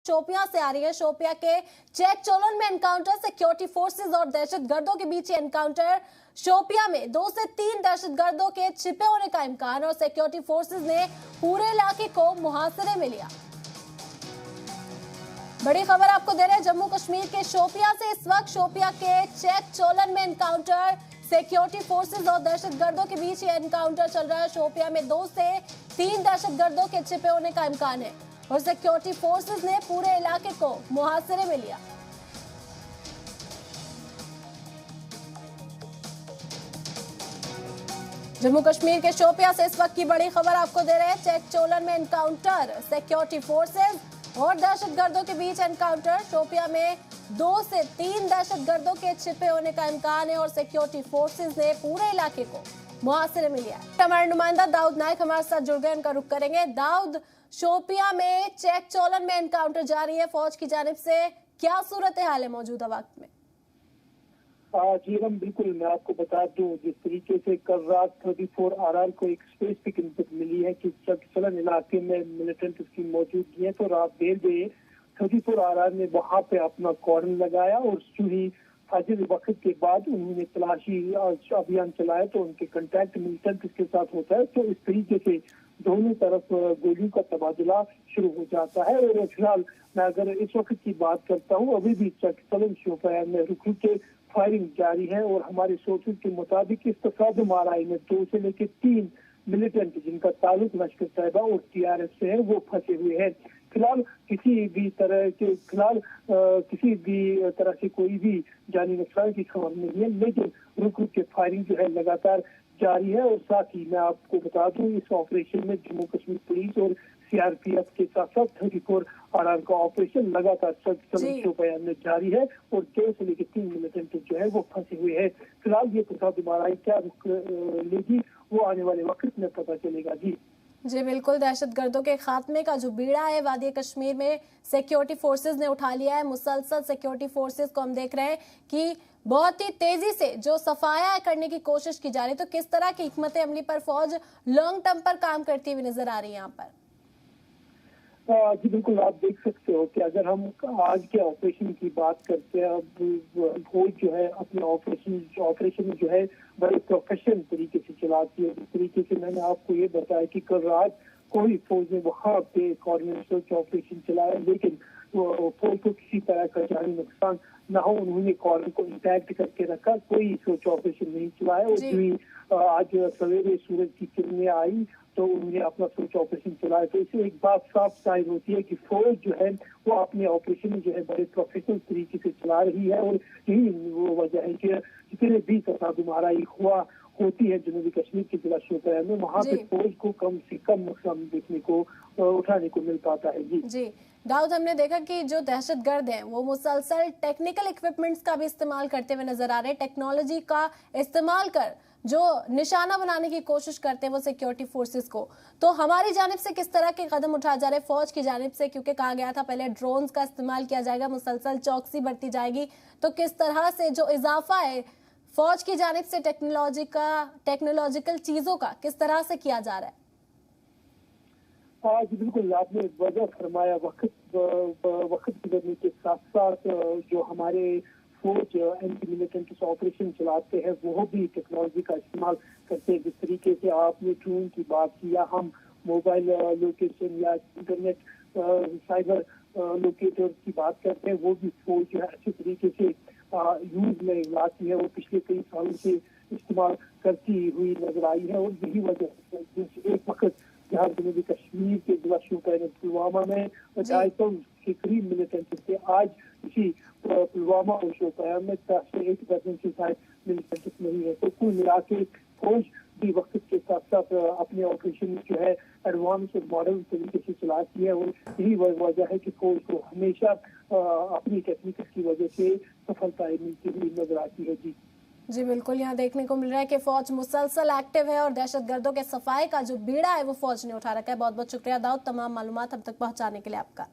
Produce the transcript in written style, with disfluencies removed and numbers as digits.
शोपियां से आ रही है। शोपियां के चेक चोलन में एनकाउंटर, सिक्योरिटी फोर्सेस और दहशतगर्दों के बीच एनकाउंटर। शोपियां में 2 से 3 दहशतगर्दों के छिपे होने का इम्कान और सिक्योरिटी फोर्सेस ने पूरे इलाके को मुहासरे में लिया। बड़ी खबर आपको दे रहे हैं जम्मू कश्मीर के शोपियां से। इस वक्त शोपियां के चेक चोलन में एनकाउंटर, सिक्योरिटी फोर्सेस और दहशतगर्दों के बीच ये एनकाउंटर चल रहा है। शोपियां में 2 से 3 दहशतगर्दों के छिपे होने का इम्कान है और सिक्योरिटी फोर्सेस ने पूरे इलाके को मुहासरे में लिया। जम्मू कश्मीर के शोपियां से इस वक्त की बड़ी खबर आपको दे रहे हैं। चेक चोलन में एनकाउंटर, सिक्योरिटी फोर्सेस और दहशतगर्दों के बीच एनकाउंटर। शोपियां में 2 से 3 दहशतगर्दों के छिपे होने का इम्कान है और सिक्योरिटी फोर्सेस ने पूरे इलाके को मुहासरे में लिया है। हमारे नुमाइंदा दाऊद नाइक हमारे साथ जुड़ गए, उनका रुख करेंगे। दाऊद, शोपियां में चेक चोलन में एनकाउंटर जारी है फौज की जानिब से, क्या सूरत हाल है मौजूदा वक्त में? जी हम बिल्कुल, मैं आपको बता दूं, जिस तरीके से कल रात 34 RR को एक स्पेसिफिक इनपुट मिली है कि चेक चोलन इलाके में मिलिटेंट उसकी मौजूदगी है, तो रात देर गए 34 RR ने वहां पे अपना कॉर्डन लगाया और ही फजर वक्त के बाद उन्होंने तलाशी अभियान चलाया तो उनके कंटैक्ट मिलिटेंट के साथ होता है, तो इस तरीके से दोनों तरफ गोलियों का तबादला शुरू हो जाता है। और फिलहाल मैं अगर इस वक्त की बात करता हूँ, अभी भी चेक चोलन शोपियां में रुक के फायरिंग जारी है और हमारे सोर्सेज के मुताबिक इस तफादम आराई में 2 से लेकर 3 मिलिटेंट जिनका ताल्लुक लश्कर तैयबा और TRF से है वो फंसे हुए हैं। फिलहाल किसी भी तरह से कोई भी जानी नुकसान की खबर नहीं है, लेकिन रुक रुक के फायरिंग जो है लगातार जारी है। और साथ ही मैं आपको बता दूं, इस ऑपरेशन में जम्मू कश्मीर पुलिस और CRPF के साथ साथ 34 RR का ऑपरेशन लगातार शोपियां में जारी है और 2 से लेकर 3 मिलिटेंट जो है वो फंसे हुए हैं। फिलहाल ये तसादुम आराई क्या रुख लेगी वो आने वाले वक्त में पता चलेगा। जी बिल्कुल, दहशतगर्दों के खात्मे का जो बीड़ा है वादी कश्मीर में सिक्योरिटी फोर्सेस ने उठा लिया है। मुसलसल सिक्योरिटी फोर्सेस को हम देख रहे हैं कि बहुत ही तेजी से जो सफाया करने की कोशिश की जा रही है। तो किस तरह की हिकमत अमली पर फौज लॉन्ग टर्म पर काम करती हुई नजर आ रही है यहाँ पर? जी बिल्कुल, आप देख सकते हो कि अगर हम आज के ऑपरेशन की बात करते हैं, अब फौज जो है अपने ऑपरेशन जो है बड़े प्रोफेशनल तरीके से चलाती है। जिस तरीके से मैंने आपको ये बताया कि कल रात कोई फौज ने वहाँ पे कोऑर्डिनेशन ऑपरेशन चलाया, लेकिन फौज को किसी तरह का जानी नुकसान न हो, उन्होंने कॉर्डन को इंटैक्ट करके रखा, कोई सर्च ऑपरेशन नहीं चलाया। और जो आज सवेरे सूरज की किरणें आई तो उन्होंने अपना सर्च ऑपरेशन चलाया। तो इससे एक बात साफ जाहिर होती है कि फौज जो है वो अपने ऑपरेशन जो है बड़े प्रोफेशनल तरीके से चला रही है। और यही वो वजह है कि जितने भी तसादुम आराई होती है जनूबी कश्मीर के जिला शोपियां में, वहाँ पे फौज को कम से कम नुकसान देखने को उठाने को मिल पाता है। जी दाऊद, हमने देखा कि जो दहशतगर्द हैं वो मुसलसल टेक्निकल इक्विपमेंट्स का भी इस्तेमाल करते हुए नजर आ रहे हैं। टेक्नोलॉजी का इस्तेमाल कर जो निशाना बनाने की कोशिश करते हैं वो सिक्योरिटी फोर्सेस को, तो हमारी जानिब से किस तरह के कदम उठाए जा रहे हैं फौज की जानिब से? क्योंकि कहा गया था पहले ड्रोन्स का इस्तेमाल किया जाएगा, मुसलसल चौकसी बढ़ती जाएगी, तो किस तरह से जो इजाफा है फौज की जानिब से टेक्नोलॉजिकल चीजों का किस तरह से किया जा रहा है? जी बिल्कुल, आपने वजह फरमाया। वक्त गुजरने के साथ साथ जो हमारे फौज एंटी मिलिटेंट ऑपरेशन चलाते हैं वो भी टेक्नोलॉजी का इस्तेमाल करते हैं। जिस तरीके से आपने ड्रोन की बात की या हम मोबाइल लोकेशन या इंटरनेट साइबर लोकेटर की बात करते हैं, वो भी फौज जो है अच्छे तरीके से यूज में लाती है और पिछले कई सालों से इस्तेमाल करती हुई नजर आई है। और यही वजह है एक वक्त जहाँ जनूबी कश्मीर के जिला शोपियां पुलवामा में 250 के करीब मिलिटेंट थे, आज इसी पुलवामा और शोपियां में 8% से शायद मिलिटेंट नहीं है। तो कुल मिला के फौज भी वक्त के साथ साथ अपने ऑपरेशन जो है एडवांस और मॉडर्न तरीके से चलाती है। और यही वजह है कि फौज को हमेशा अपनी टेक्निक की वजह से सफलताएं मिलती हुई नजर आती है। जी बिल्कुल, यहाँ देखने को मिल रहा है कि फौज मुसलसल एक्टिव है और दहशतगर्दों के सफाई का जो बीड़ा है वो फौज ने उठा रखा है। बहुत बहुत शुक्रिया दाऊद, तमाम मालूमात हम तक पहुँचाने के लिए आपका।